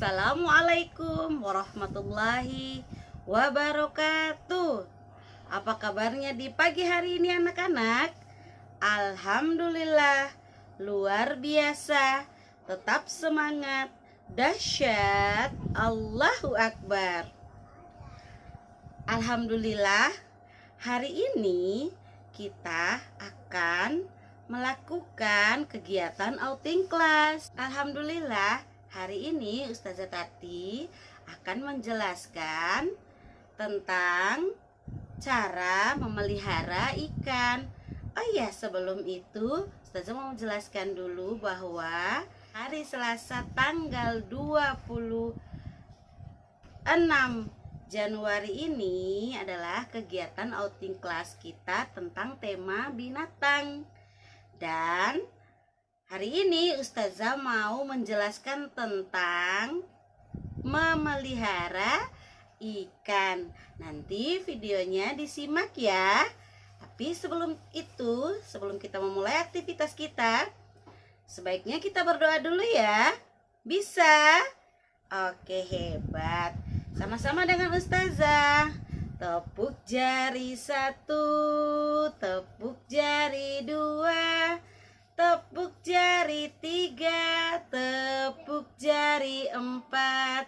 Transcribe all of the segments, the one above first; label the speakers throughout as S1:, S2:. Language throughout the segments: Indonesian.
S1: Assalamualaikum warahmatullahi wabarakatuh. Apa kabarnya di pagi hari ini anak-anak? Alhamdulillah, luar biasa. Tetap semangat, dahsyat, Allahu Akbar. Alhamdulillah, hari ini kita akan melakukan kegiatan outing class. Alhamdulillah, hari ini Ustazah Tati akan menjelaskan tentang cara memelihara ikan. Oh iya, sebelum itu Ustazah mau menjelaskan dulu bahwa hari Selasa tanggal 26 Januari ini adalah kegiatan outing class kita tentang tema binatang. Dan hari ini Ustazah mau menjelaskan tentang memelihara ikan. Nanti videonya disimak ya. Tapi sebelum itu, sebelum kita memulai aktivitas kita, sebaiknya kita berdoa dulu ya. Bisa? Oke, hebat. Sama-sama dengan Ustazah. Tepuk jari 1, tepuk jari 2, tepuk jari 3, tepuk jari 4,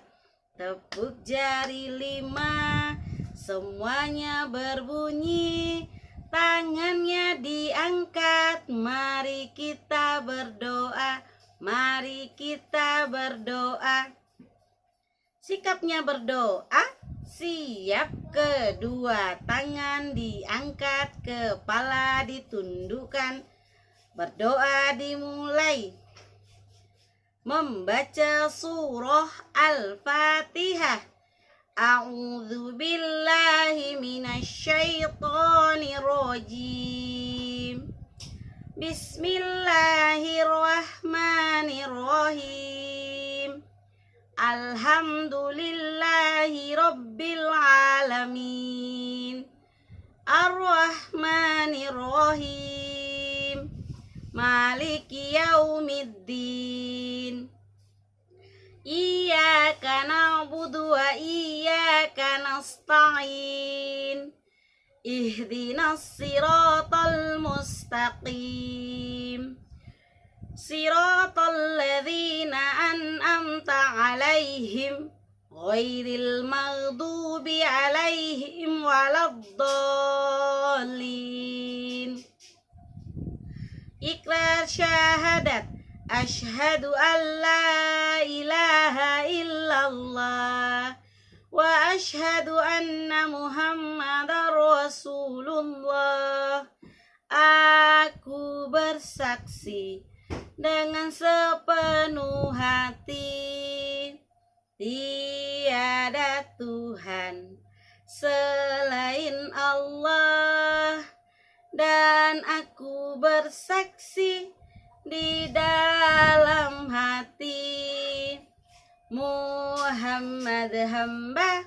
S1: tepuk jari 5. Semuanya berbunyi, tangannya diangkat. Mari kita berdoa, mari kita berdoa. Sikapnya berdoa. Siap, kedua tangan diangkat, kepala ditundukkan. Berdoa dimulai. Membaca surah Al-Fatihah. A'udzu billahi minasyaitonir rajim. Bismillahirrahmanirrahim. Alhamdulillahi Rabbil Alamin. Ar-Rahmanir-Rahim. Maliki Yaumiddin. Iyyaka na'budu wa iyyaka nasta'in. Ihdinas siratal mustaqim. Siratal ladzina an'amta 'alaihim ghairil maghdubi 'alaihim waladdallin. Ikrar syahadat. Asyhadu an la ilaha illallah wa asyhadu anna Muhammadar Rasulullah. Aku bersaksi dengan sepenuh hati, tiada Tuhan selain Allah, dan aku bersaksi di dalam hati Muhammad hamba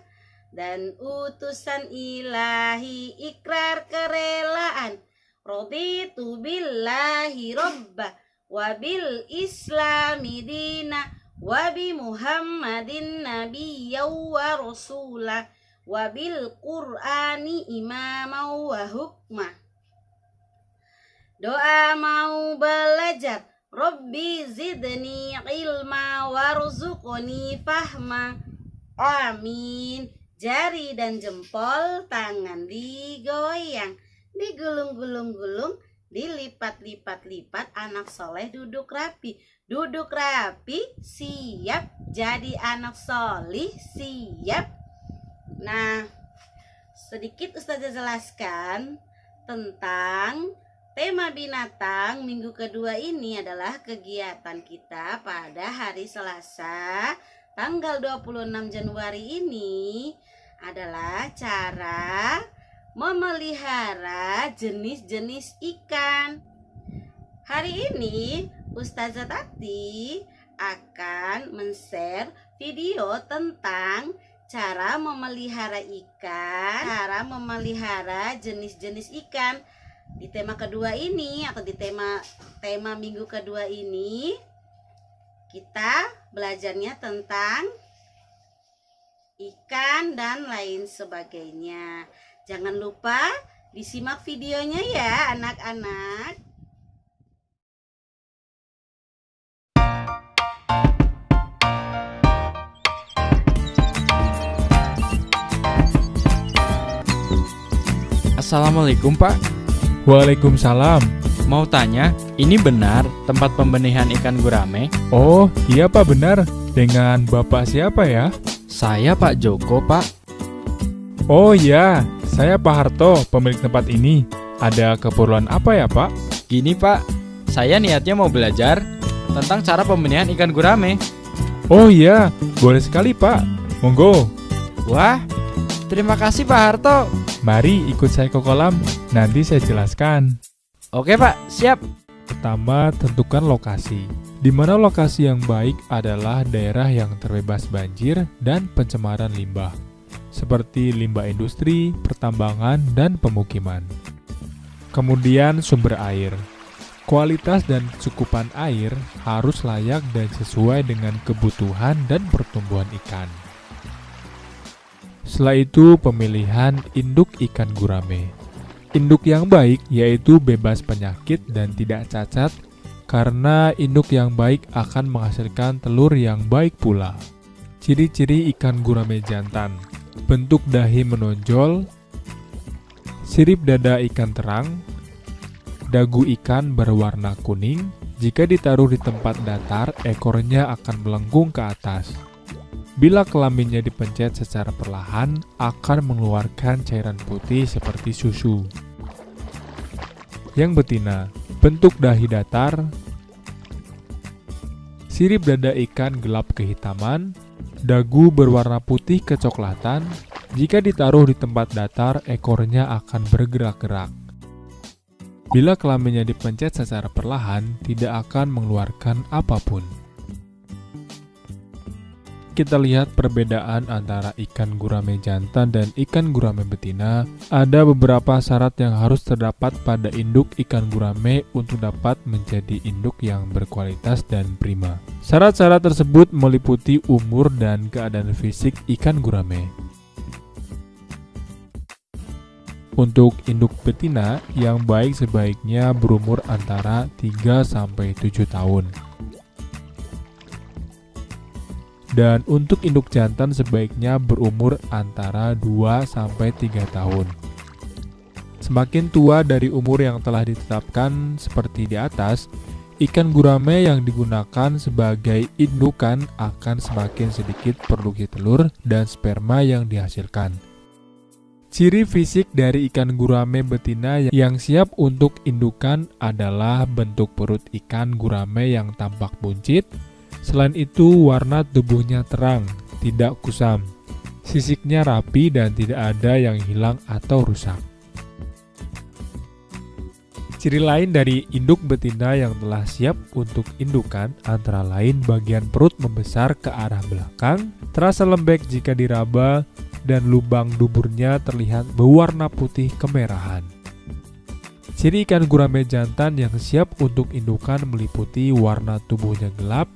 S1: dan utusan ilahi. Ikrar kerelaan. Raditu billahi robba wabil islami dina wabi muhammadin nabiyya wa rasula wabil qur'ani imama wa hukma. Doa mau belajar. Rabbi zidni ilma warzuqni fahma. Amin. Jari dan jempol tangan digoyang, digulung-gulung-gulung, dilipat-lipat-lipat. Anak soleh duduk rapi. Duduk rapi, siap jadi anak solih, siap. Nah, sedikit Ustazah jelaskan tentang tema binatang. Minggu kedua ini adalah kegiatan kita pada hari Selasa tanggal 26 Januari ini adalah cara memelihara jenis-jenis ikan. Hari ini Ustazah Tati akan men-share video tentang cara memelihara ikan, cara memelihara jenis-jenis ikan. Di tema kedua ini atau di tema minggu kedua ini kita belajarnya tentang ikan, dan lain sebagainya. Jangan lupa disimak videonya ya anak-anak.
S2: Assalamualaikum Pak.
S3: Waalaikumsalam.
S2: Mau tanya, ini benar tempat pembenihan ikan gurame?
S3: Oh, iya Pak, benar. Dengan Bapak siapa ya?
S2: Saya Pak Joko Pak.
S3: Oh iya, saya Pak Harto, pemilik tempat ini. Ada keperluan apa ya Pak?
S2: Gini Pak, saya niatnya mau belajar tentang cara pembenihan ikan gurame.
S3: Oh iya, boleh sekali Pak. Monggo.
S2: Wah, terima kasih Pak Harto.
S3: Mari ikut saya ke kolam, nanti saya jelaskan.
S2: Oke Pak, siap.
S3: Pertama, tentukan lokasi. Di mana lokasi yang baik adalah daerah yang terbebas banjir dan pencemaran limbah, seperti limbah industri, pertambangan, dan pemukiman. Kemudian sumber air. Kualitas dan kecukupan air harus layak dan sesuai dengan kebutuhan dan pertumbuhan ikan. Setelah itu, pemilihan induk ikan gurame. Induk yang baik yaitu bebas penyakit dan tidak cacat, karena induk yang baik akan menghasilkan telur yang baik pula. Ciri-ciri ikan gurame jantan: bentuk dahi menonjol, sirip dada ikan terang, dagu ikan berwarna kuning. Jika ditaruh di tempat datar, ekornya akan melengkung ke atas. Bila kelaminnya dipencet secara perlahan, akan mengeluarkan cairan putih seperti susu. Yang betina, bentuk dahi datar, sirip dada ikan gelap kehitaman, dagu berwarna putih kecoklatan. Jika ditaruh di tempat datar, ekornya akan bergerak-gerak. Bila kelaminnya dipencet secara perlahan, tidak akan mengeluarkan apapun. Kita lihat perbedaan antara ikan gurame jantan dan ikan gurame betina. Ada beberapa syarat yang harus terdapat pada induk ikan gurame untuk dapat menjadi induk yang berkualitas dan prima. Syarat-syarat tersebut meliputi umur dan keadaan fisik ikan gurame. Untuk induk betina, yang baik sebaiknya berumur antara 3-7 tahun. Dan untuk induk jantan sebaiknya berumur antara 2-3 tahun. Semakin tua dari umur yang telah ditetapkan seperti di atas, ikan gurame yang digunakan sebagai indukan akan semakin sedikit produksi telur dan sperma yang dihasilkan. Ciri fisik dari ikan gurame betina yang siap untuk indukan adalah bentuk perut ikan gurame yang tampak buncit. Selain itu, warna tubuhnya terang, tidak kusam. Sisiknya rapi dan tidak ada yang hilang atau rusak. Ciri lain dari induk betina yang telah siap untuk indukan antara lain bagian perut membesar ke arah belakang, terasa lembek jika diraba, dan lubang duburnya terlihat berwarna putih kemerahan. Ciri ikan gurame jantan yang siap untuk indukan meliputi warna tubuhnya gelap,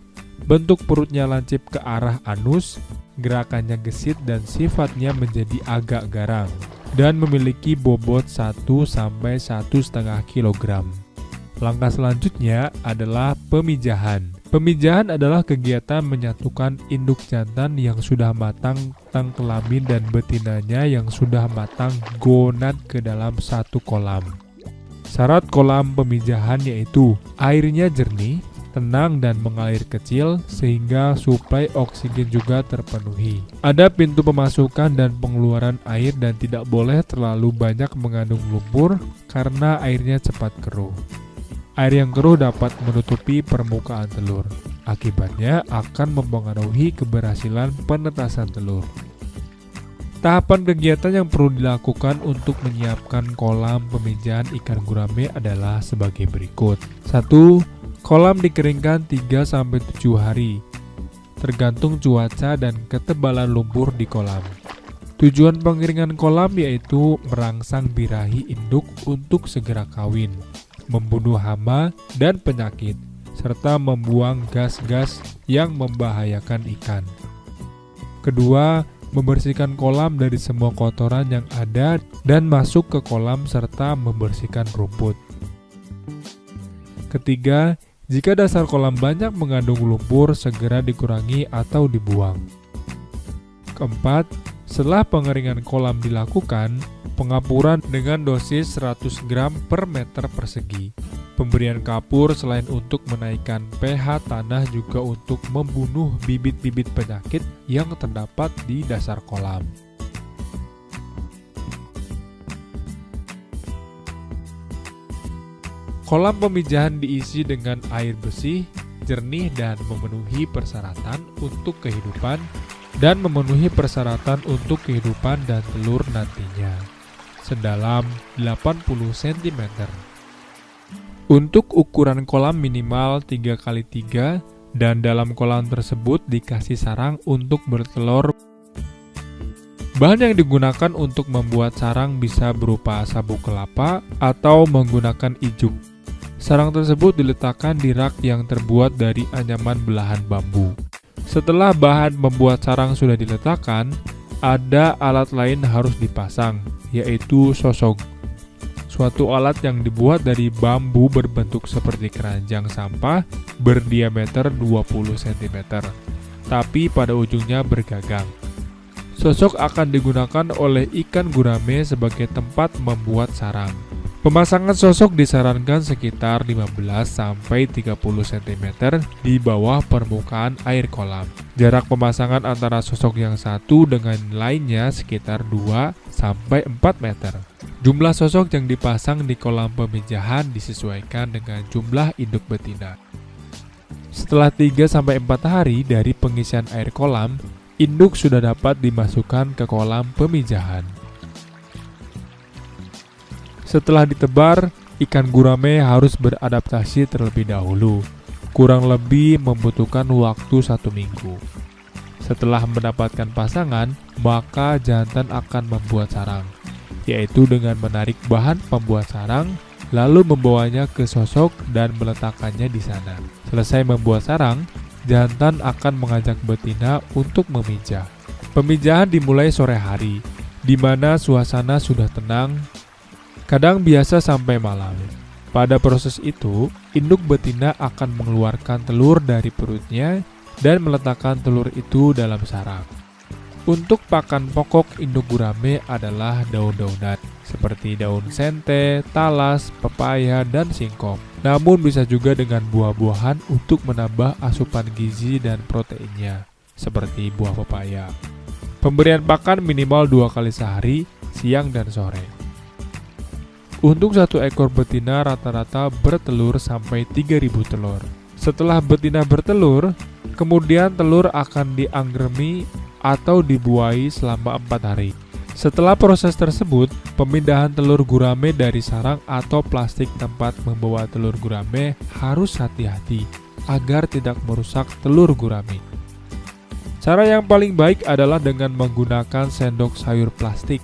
S3: bentuk perutnya lancip ke arah anus, gerakannya gesit dan sifatnya menjadi agak garang, dan memiliki bobot 1-1,5 kg. Langkah selanjutnya adalah pemijahan. Pemijahan adalah kegiatan menyatukan induk jantan yang sudah matang kelamin dan betinanya yang sudah matang gonad ke dalam satu kolam. Syarat kolam pemijahan yaitu airnya jernih, tenang dan mengalir kecil sehingga suplai oksigen juga terpenuhi. Ada pintu pemasukan dan pengeluaran air dan tidak boleh terlalu banyak mengandung lumpur karena airnya cepat keruh. Air yang keruh dapat menutupi permukaan telur. Akibatnya akan mempengaruhi keberhasilan penetasan telur. Tahapan kegiatan yang perlu dilakukan untuk menyiapkan kolam pemijahan ikan gurame adalah sebagai berikut. 1. Kolam dikeringkan 3-7 hari, tergantung cuaca dan ketebalan lumpur di kolam. Tujuan pengeringan kolam yaitu merangsang birahi induk untuk segera kawin, membunuh hama dan penyakit, serta membuang gas-gas yang membahayakan ikan. Kedua, membersihkan kolam dari semua kotoran yang ada dan masuk ke kolam serta membersihkan rumput. Ketiga, jika dasar kolam banyak mengandung lumpur, segera dikurangi atau dibuang. Keempat, setelah pengeringan kolam dilakukan, pengapuran dengan dosis 100 gram per meter persegi. Pemberian kapur selain untuk menaikkan pH tanah juga untuk membunuh bibit-bibit penyakit yang terdapat di dasar kolam. Kolam pemijahan diisi dengan air bersih, jernih dan memenuhi persyaratan untuk kehidupan dan telur nantinya. Sedalam 80 cm. Untuk ukuran kolam minimal 3x3 dan dalam kolam tersebut dikasih sarang untuk bertelur. Bahan yang digunakan untuk membuat sarang bisa berupa sabuk kelapa atau menggunakan ijuk. Sarang tersebut diletakkan di rak yang terbuat dari anyaman belahan bambu. Setelah bahan membuat sarang sudah diletakkan, ada alat lain harus dipasang, yaitu sosog. Suatu alat yang dibuat dari bambu berbentuk seperti keranjang sampah berdiameter 20 cm, tapi pada ujungnya bergagang. Sosog akan digunakan oleh ikan gurame sebagai tempat membuat sarang. Pemasangan sosog disarankan sekitar 15-30 cm di bawah permukaan air kolam. Jarak pemasangan antara sosog yang satu dengan lainnya sekitar 2-4 meter. Jumlah sosog yang dipasang di kolam pemijahan disesuaikan dengan jumlah induk betina. Setelah 3-4 hari dari pengisian air kolam, induk sudah dapat dimasukkan ke kolam pemijahan. Setelah ditebar, ikan gurame harus beradaptasi terlebih dahulu. Kurang lebih membutuhkan waktu 1 minggu. Setelah mendapatkan pasangan, maka jantan akan membuat sarang, yaitu dengan menarik bahan pembuat sarang, lalu membawanya ke sosog dan meletakkannya di sana. Selesai membuat sarang, jantan akan mengajak betina untuk memijah. Pemijahan dimulai sore hari, di mana suasana sudah tenang, kadang biasa sampai malam. Pada proses itu, induk betina akan mengeluarkan telur dari perutnya dan meletakkan telur itu dalam sarang. Untuk pakan pokok induk gurame adalah daun-daunan seperti daun sente, talas, pepaya, dan singkong. Namun bisa juga dengan buah-buahan untuk menambah asupan gizi dan proteinnya, seperti buah pepaya. Pemberian pakan minimal 2 kali sehari, siang dan sore. Untuk 1 ekor betina rata-rata bertelur sampai 3.000 telur. Setelah betina bertelur, kemudian telur akan dianggremi atau dibuai selama 4 hari. Setelah proses tersebut, pemindahan telur gurame dari sarang atau plastik tempat membawa telur gurame harus hati-hati agar tidak merusak telur gurame. Cara yang paling baik adalah dengan menggunakan sendok sayur plastik.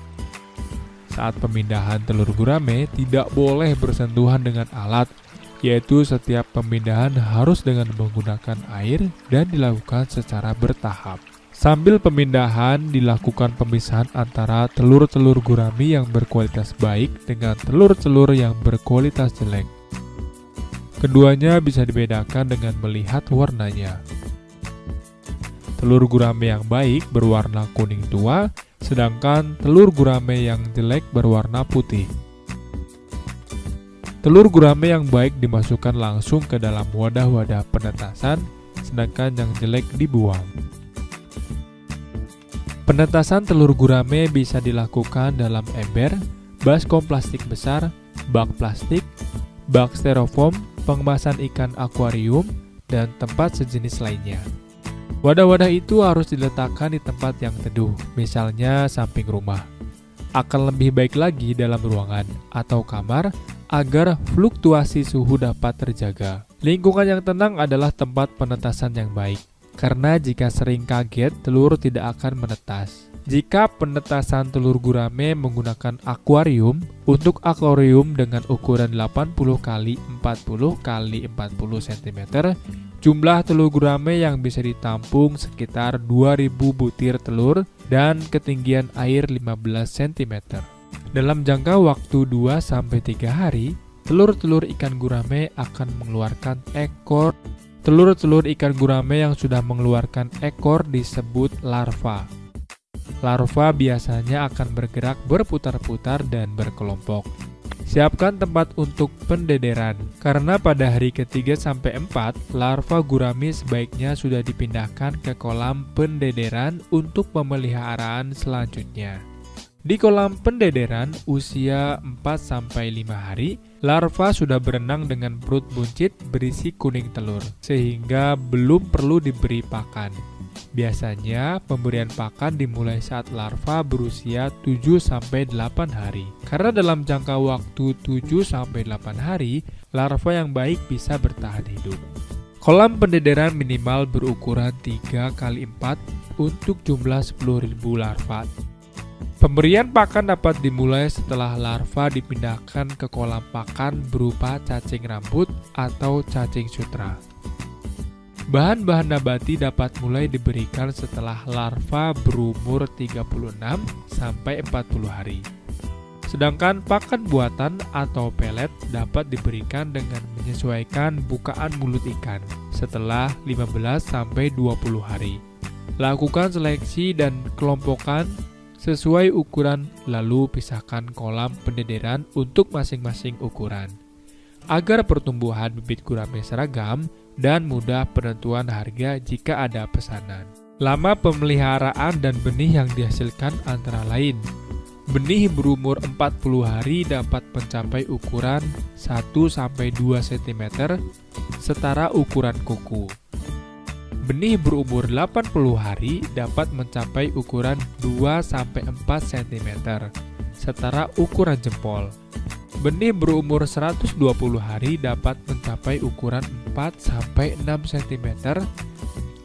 S3: Saat pemindahan telur gurame tidak boleh bersentuhan dengan alat, yaitu setiap pemindahan harus dengan menggunakan air dan dilakukan secara bertahap. Sambil pemindahan, dilakukan pemisahan antara telur-telur gurame yang berkualitas baik dengan telur-telur yang berkualitas jelek. Keduanya bisa dibedakan dengan melihat warnanya. Telur gurame yang baik berwarna kuning tua, sedangkan telur gurame yang jelek berwarna putih. Telur gurame yang baik dimasukkan langsung ke dalam wadah-wadah penetasan, sedangkan yang jelek dibuang. Penetasan telur gurame bisa dilakukan dalam ember, baskom plastik besar, bak plastik, bak styrofoam, pengemasan ikan akuarium, dan tempat sejenis lainnya. Wadah-wadah itu harus diletakkan di tempat yang teduh, misalnya samping rumah. Akan lebih baik lagi dalam ruangan atau kamar agar fluktuasi suhu dapat terjaga. Lingkungan yang tenang adalah tempat penetasan yang baik. Karena jika sering kaget, telur tidak akan menetas. Jika penetasan telur gurame menggunakan akuarium, untuk akuarium dengan ukuran 80 x 40 x 40 cm, jumlah telur gurame yang bisa ditampung sekitar 2000 butir telur dan ketinggian air 15 cm. Dalam jangka waktu 2-3 hari, telur-telur ikan gurame akan mengeluarkan ekor. Telur-telur ikan gurame yang sudah mengeluarkan ekor disebut larva. Larva biasanya akan bergerak berputar-putar dan berkelompok. Siapkan tempat untuk pendederan, karena pada hari ke-3-4, larva gurame sebaiknya sudah dipindahkan ke kolam pendederan untuk pemeliharaan selanjutnya. Di kolam pendederan usia 4-5 hari, larva sudah berenang dengan perut buncit berisi kuning telur, sehingga belum perlu diberi pakan. Biasanya pemberian pakan dimulai saat larva berusia 7-8 hari. Karena dalam jangka waktu 7-8 hari, larva yang baik bisa bertahan hidup. Kolam pendederan minimal berukuran 3x4 untuk jumlah 10.000 larva. Pemberian pakan dapat dimulai setelah larva dipindahkan ke kolam pakan berupa cacing rambut atau cacing sutra. Bahan-bahan nabati dapat mulai diberikan setelah larva berumur 36-40 hari. Sedangkan pakan buatan atau pelet dapat diberikan dengan menyesuaikan bukaan mulut ikan setelah 15-20 hari. Lakukan seleksi dan kelompokan sesuai ukuran, lalu pisahkan kolam pendederan untuk masing-masing ukuran. Agar pertumbuhan bibit gurame seragam dan mudah penentuan harga jika ada pesanan. Lama pemeliharaan dan benih yang dihasilkan antara lain: benih berumur 40 hari dapat mencapai ukuran 1-2 cm setara ukuran kuku. Benih berumur 80 hari dapat mencapai ukuran 2-4 cm setara ukuran jempol. Benih berumur 120 hari dapat mencapai ukuran 4-6 cm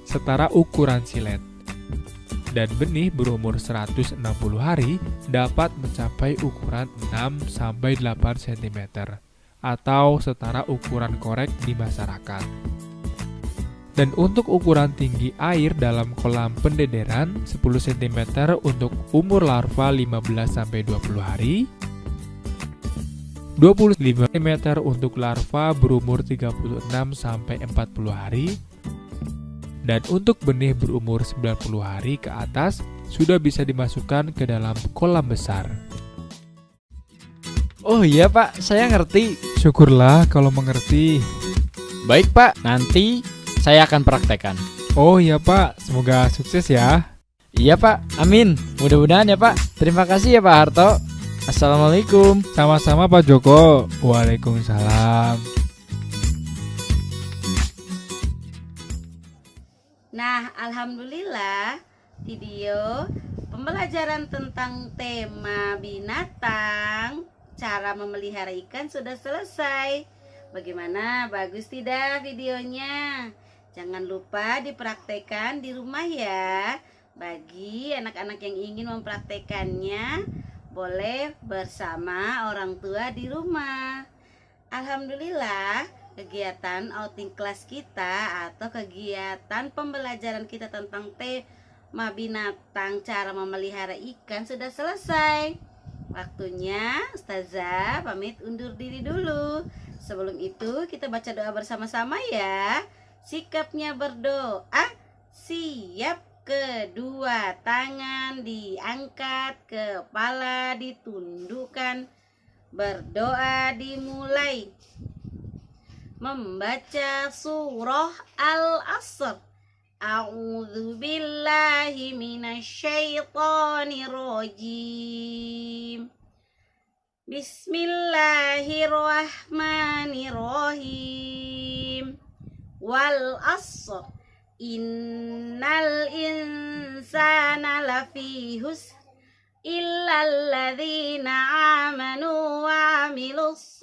S3: setara ukuran silet. Dan benih berumur 160 hari dapat mencapai ukuran 6-8 cm atau setara ukuran korek di masyarakat. Dan untuk ukuran tinggi air dalam kolam pendederan 10 cm untuk umur larva 15-20 hari, 25 cm untuk larva berumur 36-40 hari, dan untuk benih berumur 90 hari ke atas sudah bisa dimasukkan ke dalam kolam besar.
S2: Oh iya Pak, saya ngerti.
S3: Syukurlah kalau mengerti.
S2: Baik Pak, nanti saya akan praktekkan.
S3: Oh iya Pak, semoga sukses ya.
S2: Iya Pak, amin. Mudah-mudahan ya Pak. Terima kasih ya Pak Harto. Assalamualaikum.
S3: Sama-sama Pak Joko. Waalaikumsalam.
S1: Nah, alhamdulillah video pembelajaran tentang tema binatang, cara memelihara ikan sudah selesai. Bagaimana? Bagus tidak videonya? Jangan lupa dipraktekkan di rumah ya. Bagi anak-anak yang ingin mempraktekannya, boleh bersama orang tua di rumah. Alhamdulillah, kegiatan outing kelas kita atau kegiatan pembelajaran kita tentang tema binatang, cara memelihara ikan sudah selesai. Waktunya Ustazah pamit undur diri dulu. Sebelum itu kita baca doa bersama-sama ya. Sikapnya berdoa, siap. Kedua tangan diangkat, kepala ditundukkan, berdoa dimulai. Membaca surah Al-Asr. A'udzu billahi minasyaitonir rajim. Bismillahirrahmanirrahim. Wal 'asr. Innal insana lafi husr illal ladzina amanu wa amilus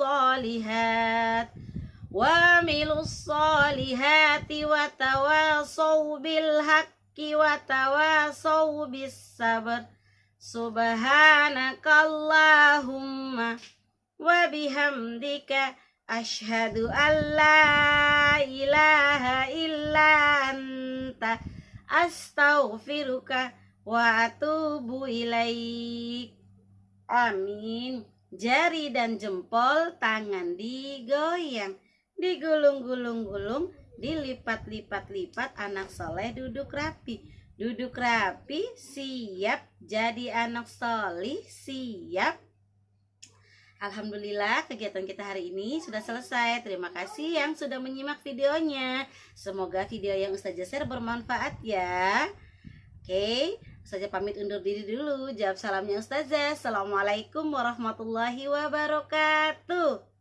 S1: solihati wa tawasaw bil haqqi wa tawasaw bis sabr. Subhanakallahumma wa bihamdika asyhadu an la ilaha illa anta astaghfiruka wa atubu ilaik. Amin. Jari dan jempol tangan digoyang, digulung-gulung-gulung, dilipat-lipat-lipat. Anak soleh duduk rapi, duduk rapi, siap jadi anak solih, siap. Alhamdulillah kegiatan kita hari ini sudah selesai. Terima kasih yang sudah menyimak videonya. Semoga video yang Ustazah share bermanfaat ya. Oke, Ustazah pamit undur diri dulu. Jawab salamnya Ustazah. Assalamualaikum warahmatullahi wabarakatuh.